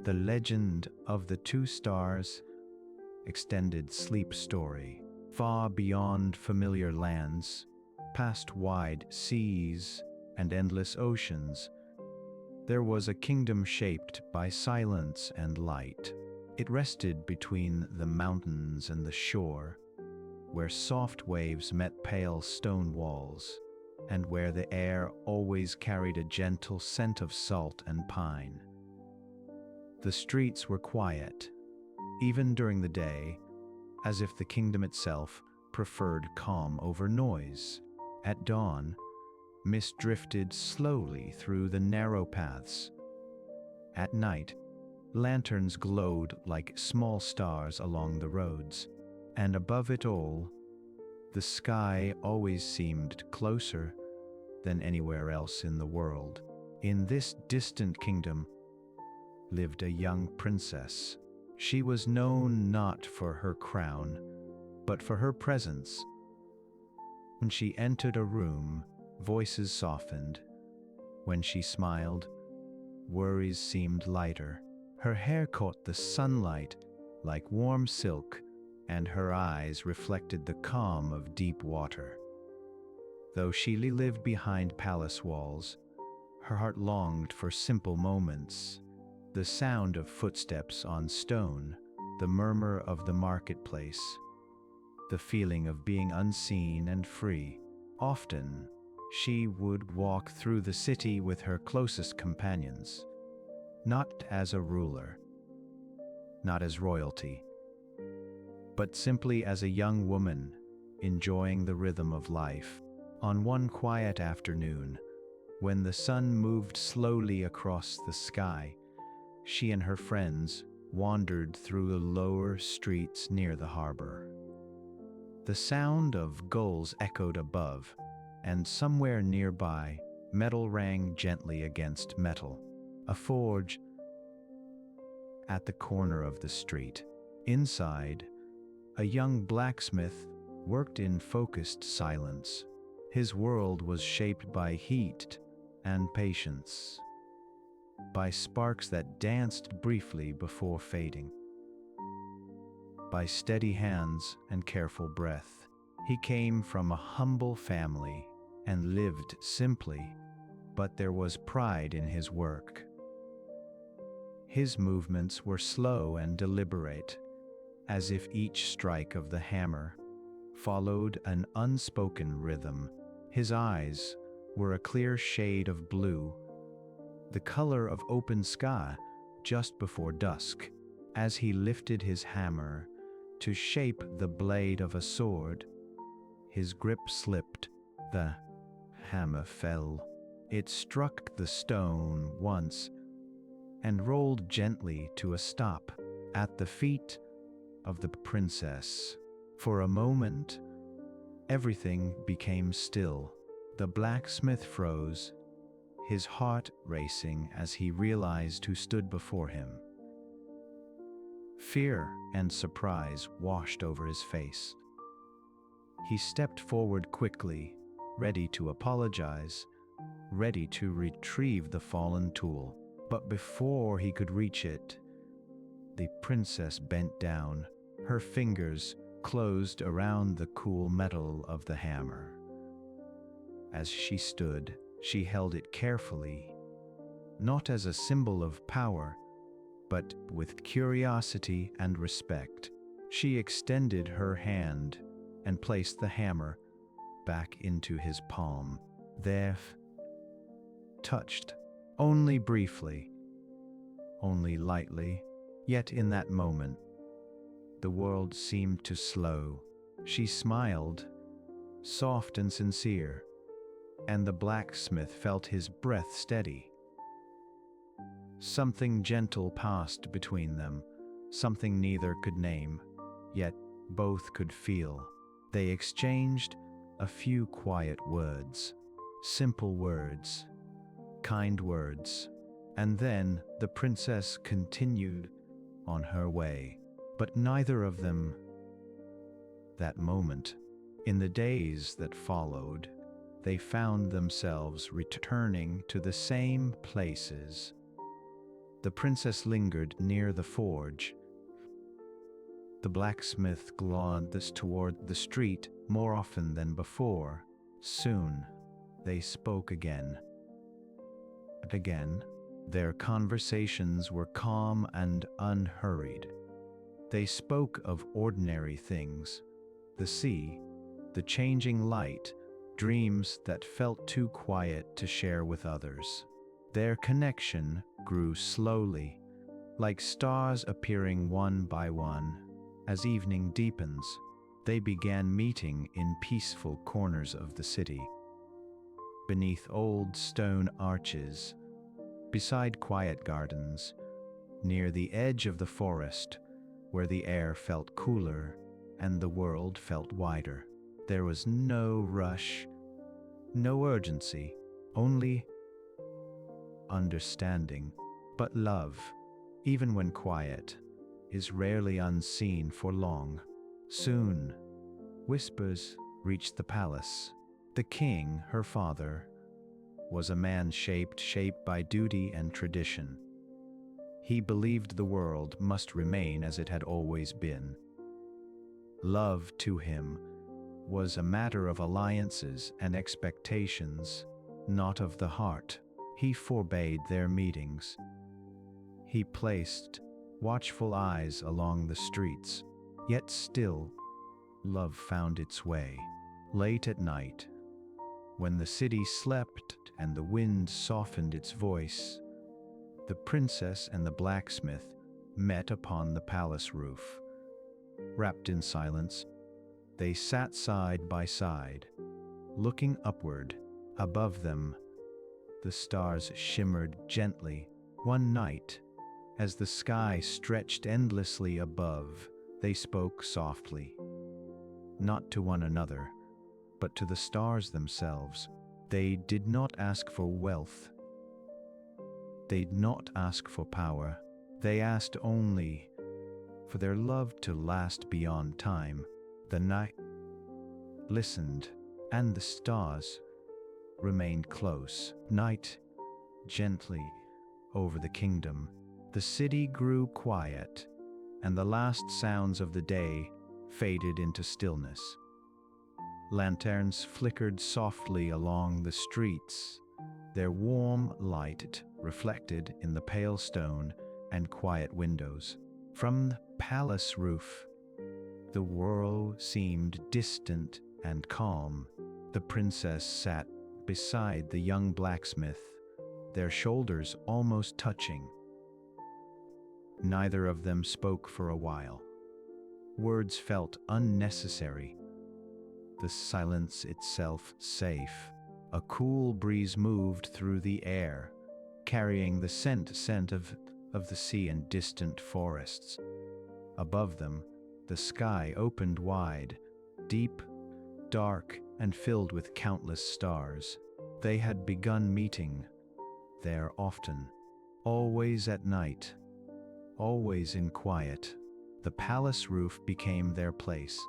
The Legend of the Two Stars extended sleep story. Far beyond familiar lands, past wide seas and endless oceans, there was a kingdom shaped by silence and light. It rested between the mountains and the shore, where soft waves met pale stone walls, and where the air always carried a gentle scent of salt and pine. The streets were quiet, even during the day, as if the kingdom itself preferred calm over noise. At dawn, mist drifted slowly through the narrow paths. At night, lanterns glowed like small stars along the roads, and above it all, the sky always seemed closer than anywhere else in the world. In this distant kingdom lived a young princess. She was known not for her crown, but for her presence. When she entered a room, voices softened. When she smiled, worries seemed lighter. Her hair caught the sunlight like warm silk, and her eyes reflected the calm of deep water. Though she lived behind palace walls, her heart longed for simple moments. The sound of footsteps on stone, the murmur of the marketplace, the feeling of being unseen and free. Often, she would walk through the city with her closest companions, not as a ruler, not as royalty, but simply as a young woman enjoying the rhythm of life. On one quiet afternoon, when the sun moved slowly across the sky, she and her friends wandered through the lower streets near the harbor. The sound of gulls echoed above, and somewhere nearby, metal rang gently against metal. A forge at the corner of the street. Inside, a young blacksmith worked in focused silence. His world was shaped by heat and patience, by sparks that danced briefly before fading, by steady hands and careful breath. He came from a humble family and lived simply, but there was pride in his work. His movements were slow and deliberate, as if each strike of the hammer followed an unspoken rhythm. His eyes were a clear shade of blue, the color of open sky just before dusk. As he lifted his hammer to shape the blade of a sword, his grip slipped. The hammer fell. It struck the stone once and rolled gently to a stop at the feet of the princess. For a moment, everything became still. The blacksmith froze, his heart racing as he realized who stood before him. Fear and surprise washed over his face. He stepped forward quickly, ready to apologize, ready to retrieve the fallen tool. But before he could reach it, the princess bent down. Her fingers closed around the cool metal of the hammer. As she stood, she held it carefully, not as a symbol of power, but with curiosity and respect. She extended her hand and placed the hammer back into his palm. There, touched, only briefly, only lightly, yet in that moment, the world seemed to slow. She smiled, soft and sincere, and the blacksmith felt his breath steady. Something gentle passed between them, something neither could name, yet both could feel. They exchanged a few quiet words, simple words, kind words, and then the princess continued on her way. But neither of them that moment. In the days that followed, they found themselves returning to the same places, The princess lingered near the forge. The blacksmith glanced toward the street more often than before. Soon, they spoke again. And again, their conversations were calm and unhurried. They spoke of ordinary things, the sea, the changing light, dreams that felt too quiet to share with others. Their connection grew slowly, like stars appearing one by one. As evening deepens, they began meeting in peaceful corners of the city. Beneath old stone arches, beside quiet gardens, near the edge of the forest, where the air felt cooler and the world felt wider. There was no rush, no urgency, only understanding. But love, even when quiet, is rarely unseen for long. Soon, whispers reached the palace. The king, her father, was a man shaped by duty and tradition. He believed the world must remain as it had always been. Love to him was a matter of alliances and expectations, not of the heart. He forbade their meetings. He placed watchful eyes along the streets, yet still, love found its way. Late at night, when the city slept and the wind softened its voice, the princess and the blacksmith met upon the palace roof. Wrapped in silence, they sat side by side, looking upward. Above them, the stars shimmered gently. One night, as the sky stretched endlessly above, they spoke softly, not to one another, but to the stars themselves. They did not ask for wealth. They did not ask for power. They asked only for their love to last beyond time. The night listened, and the stars remained close. Night gently over the kingdom. The city grew quiet, and the last sounds of the day faded into stillness. Lanterns flickered softly along the streets, their warm light reflected in the pale stone and quiet windows. From the palace roof, the world seemed distant and calm. The princess sat beside the young blacksmith, their shoulders almost touching. Neither of them spoke for a while. Words felt unnecessary, the silence itself safe. A cool breeze moved through the air, carrying the scent of the sea and distant forests. Above them, the sky opened wide, deep, dark, and filled with countless stars. They had begun meeting there often, always at night, always in quiet. The palace roof became their place,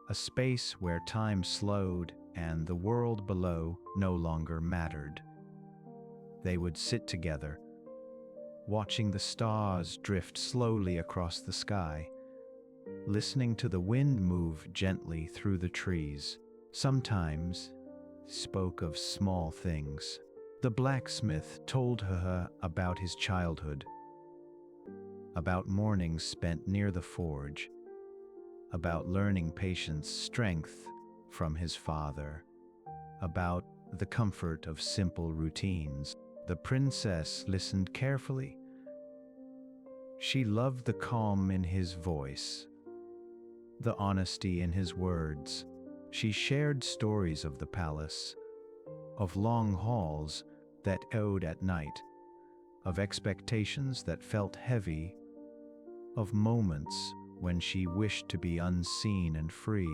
a space where time slowed and the world below no longer mattered. They would sit together, watching the stars drift slowly across the sky, listening to the wind move gently through the trees. Sometimes spoke of small things. The blacksmith told her about his childhood, about mornings spent near the forge, about learning patience, strength from his father, about the comfort of simple routines. The princess listened carefully. She loved the calm in his voice, the honesty in his words. She shared stories of the palace, of long halls that echoed at night, of expectations that felt heavy, of moments when she wished to be unseen and free.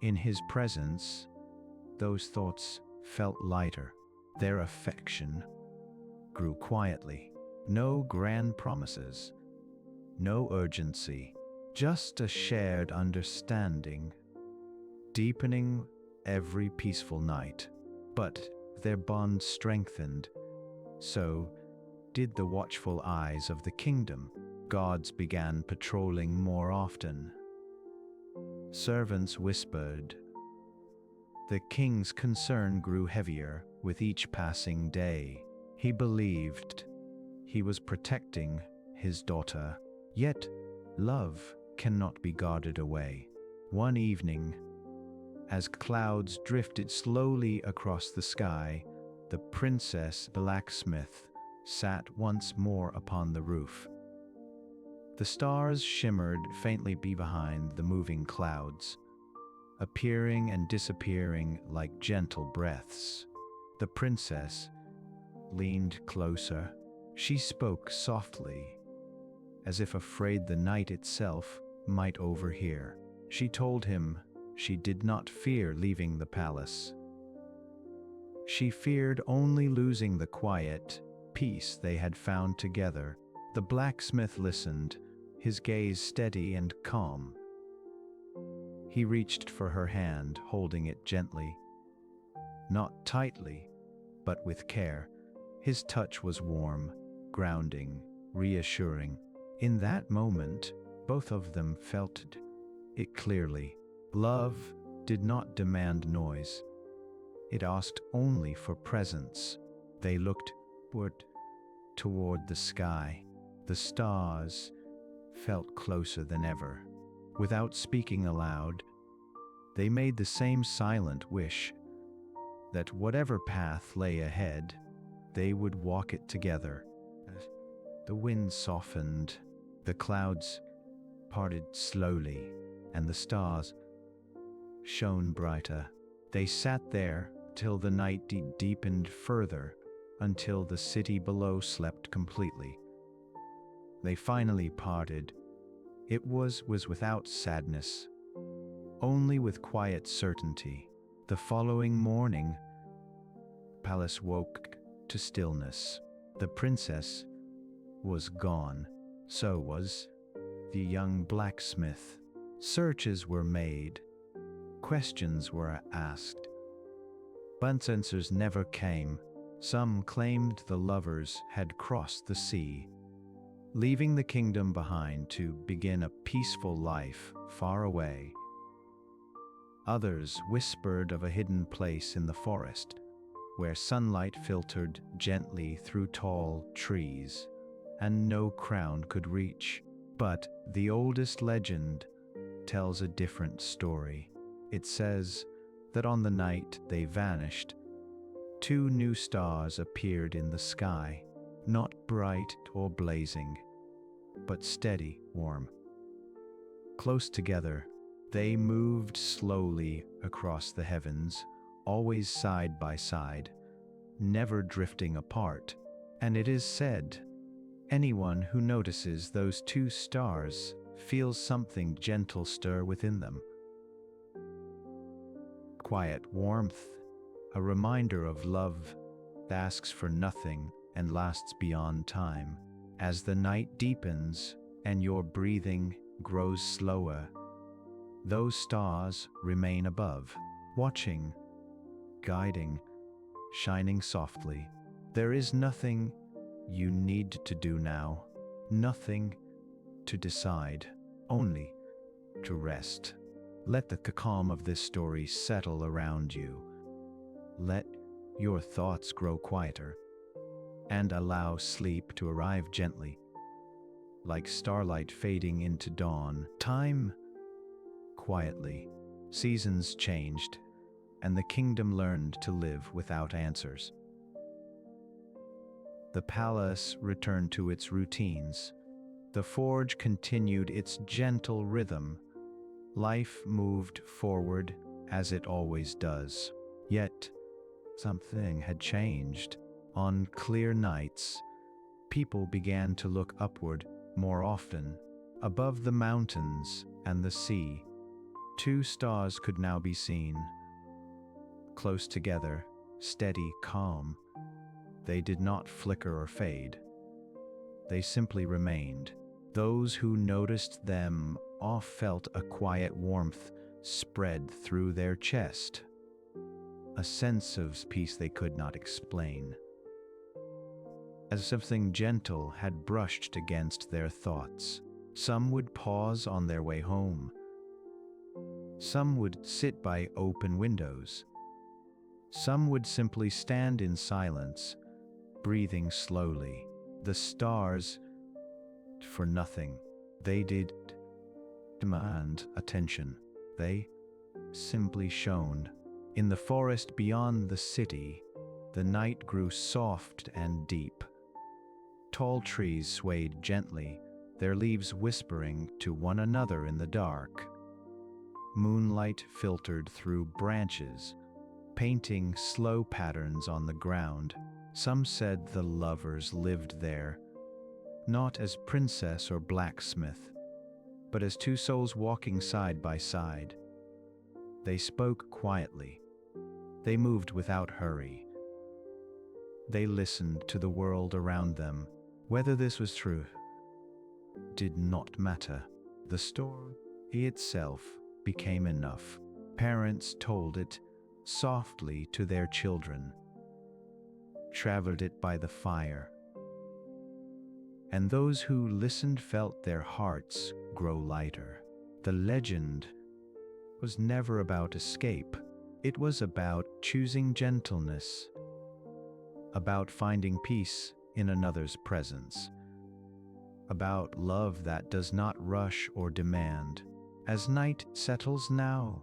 In his presence, those thoughts felt lighter. Their affection grew quietly. No grand promises, no urgency, just a shared understanding, deepening every peaceful night. But their bond strengthened, so did the watchful eyes of the kingdom. Gods began patrolling more often. Servants whispered. The king's concern grew heavier with each passing day. He believed he was protecting his daughter. Yet, love cannot be guarded away. One evening, as clouds drifted slowly across the sky, the princess blacksmith sat once more upon the roof. The stars shimmered faintly behind the moving clouds, appearing and disappearing like gentle breaths. The princess leaned closer. She spoke softly, as if afraid the night itself might overhear. She told him she did not fear leaving the palace. She feared only losing the quiet peace they had found together. The blacksmith listened, his gaze steady and calm. He reached for her hand, holding it gently. Not tightly, but with care. His touch was warm, grounding, reassuring. In that moment, both of them felt it clearly. Love did not demand noise. It asked only for presence. They looked toward the sky. The stars felt closer than ever. Without speaking aloud, they made the same silent wish that whatever path lay ahead, they would walk it together. The wind softened, the clouds parted slowly, and the stars shone brighter. They sat there till the night deepened further, until the city below slept completely. They finally parted. It was without sadness, only with quiet certainty. The following morning, the palace woke to stillness. The princess was gone. So was the young blacksmith. Searches were made. Questions were asked. But answers never came. Some claimed the lovers had crossed the sea, leaving the kingdom behind to begin a peaceful life far away. Others whispered of a hidden place in the forest, where sunlight filtered gently through tall trees, and no crown could reach. But the oldest legend tells a different story. It says that on the night they vanished, two new stars appeared in the sky, not bright or blazing, but steady, warm. Close together, they moved slowly across the heavens, always side by side, never drifting apart. And it is said, anyone who notices those two stars feels something gentle stir within them. Quiet warmth, a reminder of love that asks for nothing and lasts beyond time. As the night deepens and your breathing grows slower, those stars remain above, watching, guiding, shining softly. There is nothing you need to do now, nothing to decide, only to rest. Let the calm of this story settle around you. Let your thoughts grow quieter, and allow sleep to arrive gently, like starlight fading into dawn. Time quietly. Seasons changed, and the kingdom learned to live without answers. The palace returned to its routines. The forge continued its gentle rhythm. Life moved forward as it always does. Yet, something had changed. On clear nights, people began to look upward more often. Above the mountains and the sea, two stars could now be seen. Close together, steady, calm. They did not flicker or fade. They simply remained. Those who noticed them all felt a quiet warmth spread through their chest, a sense of peace they could not explain. as something gentle had brushed against their thoughts. Some would pause on their way home. Some would sit by open windows. Some would simply stand in silence, breathing slowly. The stars, for nothing, they did demand attention. They simply shone. In the forest beyond the city, the night grew soft and deep. Tall trees swayed gently, their leaves whispering to one another in the dark. Moonlight filtered through branches, painting slow patterns on the ground. Some said the lovers lived there, not as princess or blacksmith, but as two souls walking side by side. They spoke quietly. They moved without hurry. They listened to the world around them. Whether this was true did not matter. The story itself became enough. Parents told it softly to their children, traveled it by the fire, and those who listened felt their hearts grow lighter. The legend was never about escape. It was about choosing gentleness, about finding peace in another's presence, about love that does not rush or demand. As night settles now,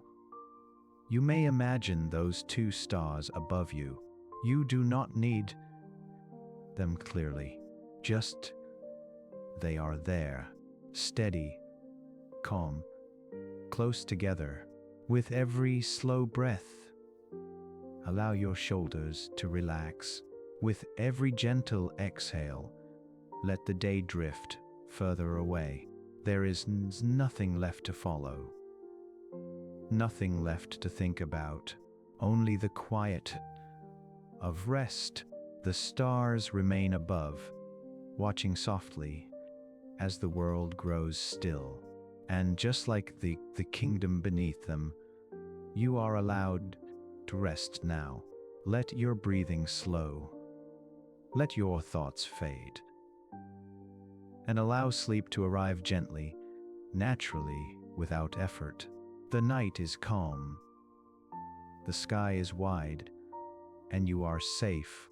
you may imagine those two stars above you. You do not need them clearly, just they are there, steady, calm, close together. With every slow breath, allow your shoulders to relax. With every gentle exhale, let the day drift further away. There is nothing left to follow, nothing left to think about, only the quiet of rest. The stars remain above, watching softly as the world grows still. And just like the kingdom beneath them, you are allowed to rest now. Let your breathing slow. Let your thoughts fade. And allow sleep to arrive gently, naturally, without effort. The night is calm. The sky is wide, and you are safe